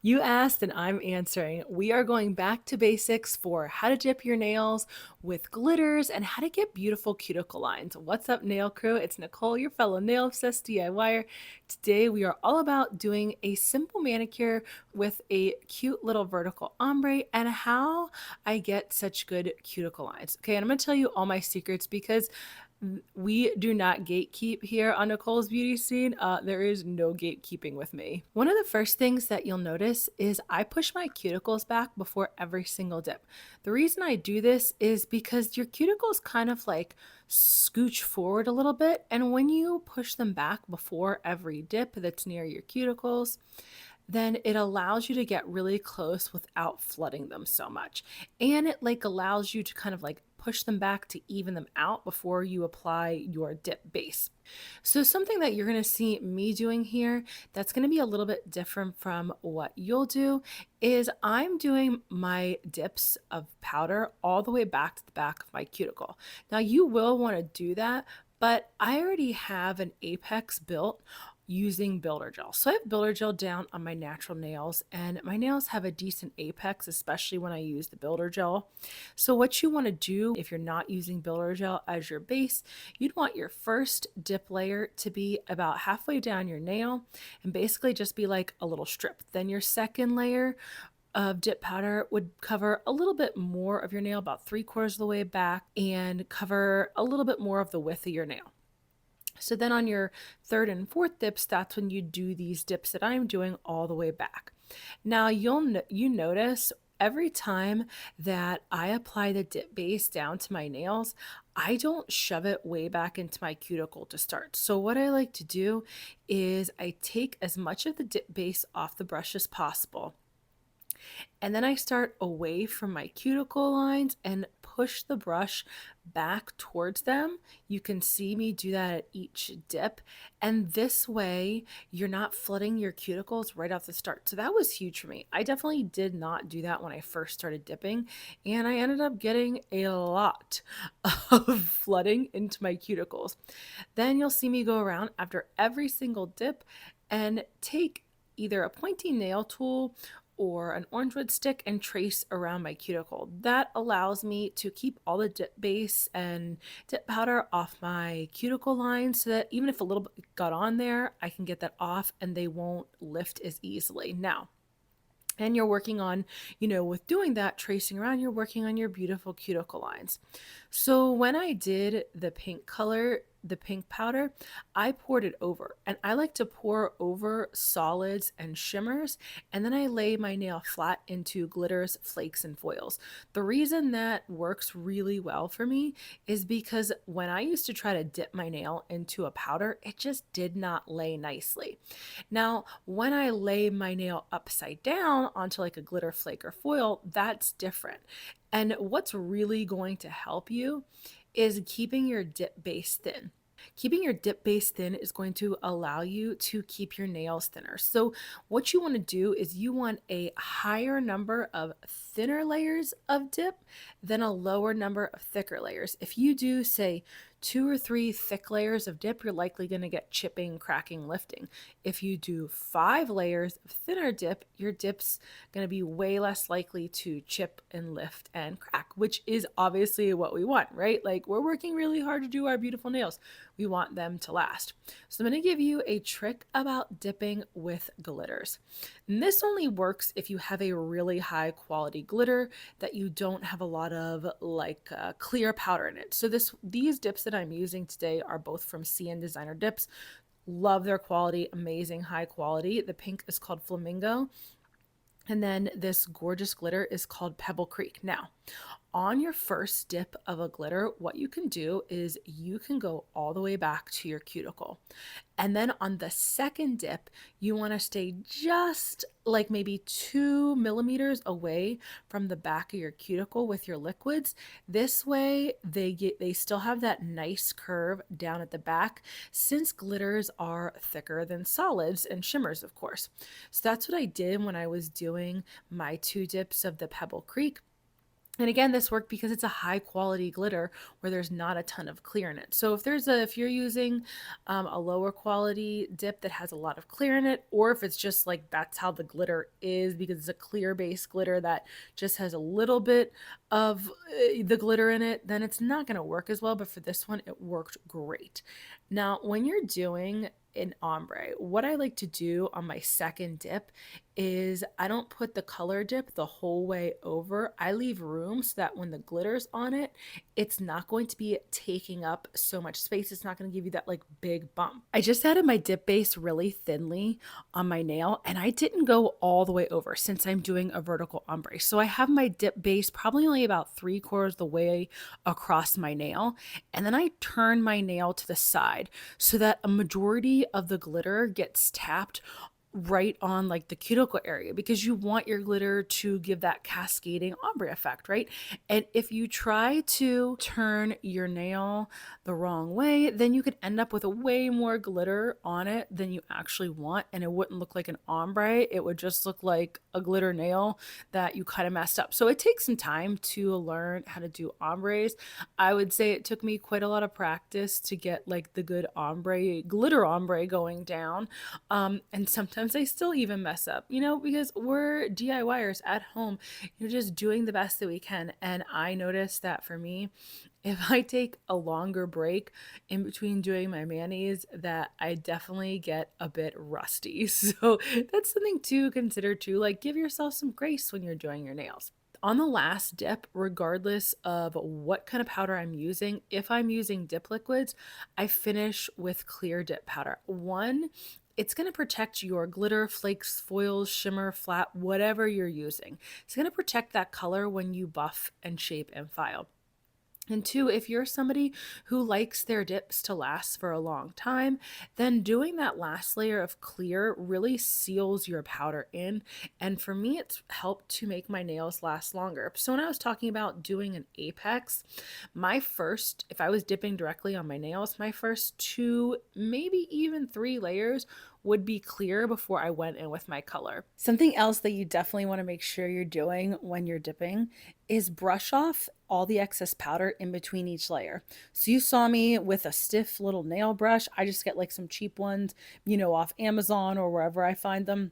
You asked and I'm answering. We are going back to basics for how to dip your nails with glitters and how to get beautiful cuticle lines. What's up, nail crew? It's Nicole, your fellow nail obsessed DIYer. Today we are all about doing a simple manicure with a cute little vertical ombre and how I get such good cuticle lines. Okay, and I'm going to tell you all my secrets because we do not gatekeep here on Nicole's beauty scene. There is no gatekeeping with me. One of the first things that you'll notice is I push my cuticles back before every single dip. The reason I do this is because your cuticles kind of like scooch forward a little bit, and when you push them back before every dip that's near your cuticles, then it allows you to get really close without flooding them so much. And it like allows you to kind of like push them back to even them out before you apply your dip base. So something that you're going to see me doing here that's going to be a little bit different from what you'll do is I'm doing my dips of powder all the way back to the back of my cuticle. Now you will want to do that, but I already have an apex built using builder gel. So I have builder gel down on my natural nails, and my nails have a decent apex, especially when I use the builder gel. So what you want to do if you're not using builder gel as your base, you'd want your first dip layer to be about halfway down your nail and basically just be like a little strip. Then your second layer of dip powder would cover a little bit more of your nail, about 3/4 of the way back, and cover a little bit more of the width of your nail. So then on your third and fourth dips, that's when you do these dips that I'm doing all the way back. Now you notice every time that I apply the dip base down to my nails, I don't shove it way back into my cuticle to start. So what I like to do is I take as much of the dip base off the brush as possible. And then I start away from my cuticle lines and push the brush back towards them. You can see me do that at each dip. And this way, you're not flooding your cuticles right off the start. So that was huge for me. I definitely did not do that when I first started dipping. And I ended up getting a lot of flooding into my cuticles. Then you'll see me go around after every single dip and take either a pointy nail tool or an orange wood stick and trace around my cuticle. That allows me to keep all the dip base and dip powder off my cuticle line so that even if a little bit got on there, I can get that off and they won't lift as easily. Now, and you're working on, with doing that, tracing around, you're working on your beautiful cuticle lines. So when I did the pink color, the pink powder, I poured it over, and I like to pour over solids and shimmers, and then I lay my nail flat into glitters, flakes, and foils. The reason that works really well for me is because when I used to try to dip my nail into a powder, it just did not lay nicely. Now, when I lay my nail upside down onto like a glitter flake or foil, that's different. And what's really going to help you is keeping your dip base thin. Keeping your dip base thin is going to allow you to keep your nails thinner. So what you want to do is you want a higher number of thinner layers of dip than a lower number of thicker layers. If you do, say, 2 or 3 thick layers of dip, you're likely going to get chipping, cracking, lifting. If you do 5 layers of thinner dip, your dip's going to be way less likely to chip and lift and crack, which is obviously what we want, right? Like, we're working really hard to do our beautiful nails. We want them to last. So I'm going to give you a trick about dipping with glitters. And this only works if you have a really high quality glitter that you don't have a lot of like clear powder in it. So these dips that I'm using today are both from CN Designer Dips. Love their quality, amazing high quality. The pink is called Flamingo. And then this gorgeous glitter is called Pebble Creek. Now, on your first dip of a glitter, what you can do is you can go all the way back to your cuticle. And then on the second dip, you want to stay just like maybe 2 millimeters away from the back of your cuticle with your liquids. This way they still have that nice curve down at the back, since glitters are thicker than solids and shimmers, of course. So that's what I did when I was doing my 2 dips of the Pebble Creek. And again, this worked because it's a high quality glitter where there's not a ton of clear in it. So if you're using a lower quality dip that has a lot of clear in it, or if it's just like that's how the glitter is because it's a clear base glitter that just has a little bit of the glitter in it, then it's not going to work as well. But for this one, it worked great. Now, when you're doing an ombre, what I like to do on my second dip is I don't put the color dip the whole way over. I leave room so that when the glitter's on it, it's not going to be taking up so much space. It's not going to give you that like big bump. I just added my dip base really thinly on my nail, and I didn't go all the way over since I'm doing a vertical ombre. So I have my dip base probably only about 3/4 the way across my nail. And then I turn my nail to the side so that a majority of the glitter gets tapped right on like the cuticle area, because you want your glitter to give that cascading ombre effect, right? And if you try to turn your nail the wrong way, then you could end up with a way more glitter on it than you actually want, and it wouldn't look like an ombre. It would just look like a glitter nail that you kind of messed up. So it takes some time to learn how to do ombres. I would say it took me quite a lot of practice to get like the good ombre, glitter ombre going down. And sometimes I still even mess up, because we're DIYers at home. You're just doing the best that we can. And I noticed that for me, if I take a longer break in between doing my manis, that I definitely get a bit rusty. So that's something to consider too. Like, give yourself some grace when you're doing your nails. On the last dip, regardless of what kind of powder I'm using, if I'm using dip liquids, I finish with clear dip powder. One, it's going to protect your glitter, flakes, foils, shimmer, flat, whatever you're using. It's going to protect that color when you buff and shape and file. And two, if you're somebody who likes their dips to last for a long time, then doing that last layer of clear really seals your powder in. And for me, it's helped to make my nails last longer. So when I was talking about doing an apex, if I was dipping directly on my nails, my first 2, maybe even 3 layers would be clear before I went in with my color. Something else that you definitely want to make sure you're doing when you're dipping is brush off all the excess powder in between each layer. So you saw me with a stiff little nail brush. I just get like some cheap ones, off Amazon or wherever I find them.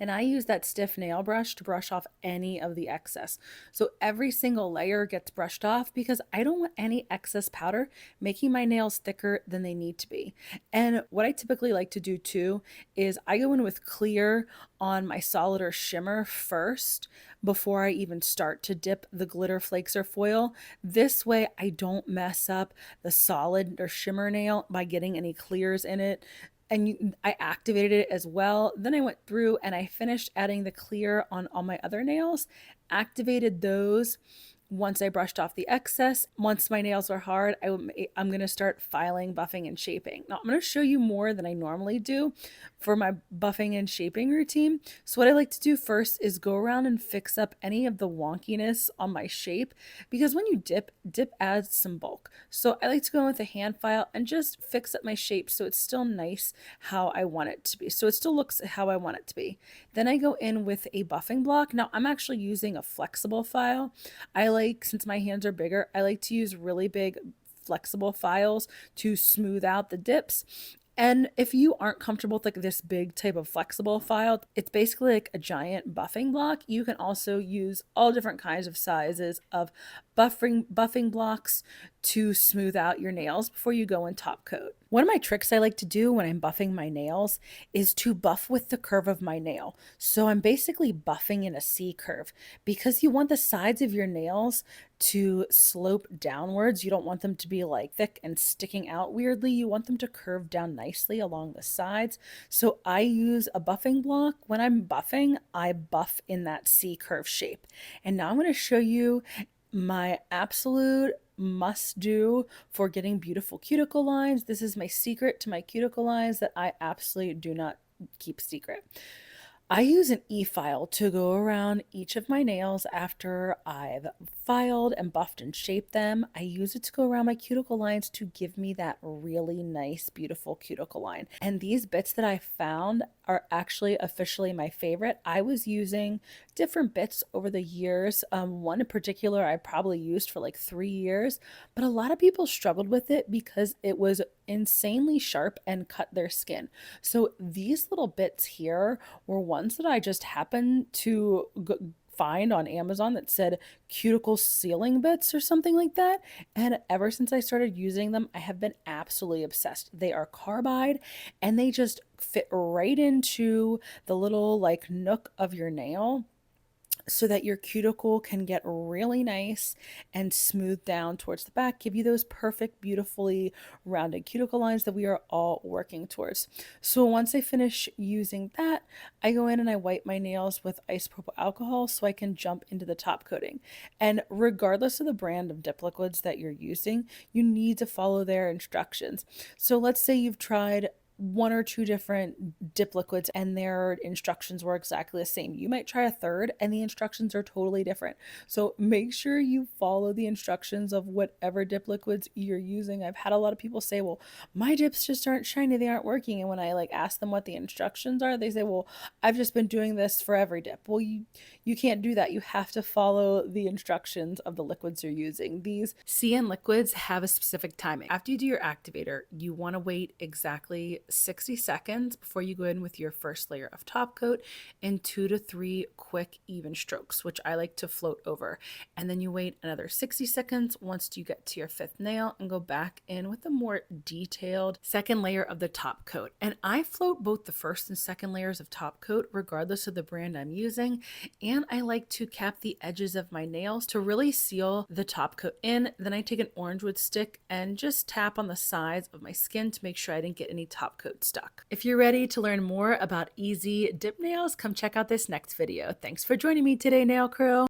And I use that stiff nail brush to brush off any of the excess. So every single layer gets brushed off because I don't want any excess powder making my nails thicker than they need to be. And what I typically like to do too is I go in with clear on my solid or shimmer first before I even start to dip the glitter, flakes, or foil. This way I don't mess up the solid or shimmer nail by getting any clears in it. And I activated it as well. Then I went through and I finished adding the clear on all my other nails, activated those. Once I brushed off the excess, once my nails are hard, I'm going to start filing, buffing, and shaping. Now, I'm going to show you more than I normally do for my buffing and shaping routine. So what I like to do first is go around and fix up any of the wonkiness on my shape, because when you dip adds some bulk. So I like to go in with a hand file and just fix up my shape so it's still nice how I want it to be. So it still looks how I want it to be. Then I go in with a buffing block. Now I'm actually using a flexible file. Since my hands are bigger, I like to use really big flexible files to smooth out the dips. And if you aren't comfortable with like this big type of flexible file, it's basically like a giant buffing block. You can also use all different kinds of sizes of buffing blocks to smooth out your nails before you go in top coat. One of my tricks I like to do when I'm buffing my nails is to buff with the curve of my nail. So I'm basically buffing in a C curve because you want the sides of your nails to slope downwards. You don't want them to be like thick and sticking out weirdly. You want them to curve down nicely along the sides. So I use a buffing block. When I'm buffing, I buff in that C curve shape. And now I'm going to show you my absolute must do for getting beautiful cuticle lines. This is my secret to my cuticle lines that I absolutely do not keep secret. I use an e-file to go around each of my nails after I've filed and buffed and shaped them. I use it to go around my cuticle lines to give me that really nice, beautiful cuticle line. And these bits that I found are actually officially my favorite. I was using different bits over the years. One in particular I probably used for like 3 years, but a lot of people struggled with it because it was insanely sharp and cut their skin. So these little bits here were ones that I just happened to find on Amazon that said cuticle sealing bits or something like that. And ever since I started using them, I have been absolutely obsessed. They are carbide and they just fit right into the little like nook of your nail so that your cuticle can get really nice and smooth down towards the back, give you those perfect, beautifully rounded cuticle lines that we are all working towards. So once I finish using that, I go in and I wipe my nails with isopropyl alcohol so I can jump into the top coating. And regardless of the brand of dip liquids that you're using, you need to follow their instructions. So let's say you've tried one or two different dip liquids and their instructions were exactly the same. You might try a third and the instructions are totally different. So make sure you follow the instructions of whatever dip liquids you're using. I've had a lot of people say, well, my dips just aren't shiny, they aren't working. And when I like ask them what the instructions are, they say, well, I've just been doing this for every dip. Well, you can't do that. You have to follow the instructions of the liquids you're using. These CN liquids have a specific timing. After you do your activator, you want to wait exactly 60 seconds before you go in with your first layer of top coat and 2 to 3 quick even strokes, which I like to float over. And then you wait another 60 seconds once you get to your fifth nail and go back in with a more detailed second layer of the top coat. And I float both the first and second layers of top coat regardless of the brand I'm using. And I like to cap the edges of my nails to really seal the top coat in. Then I take an orange wood stick and just tap on the sides of my skin to make sure I didn't get any top coat stuck. If you're ready to learn more about easy dip nails, come check out this next video. Thanks for joining me today, Nail Crew.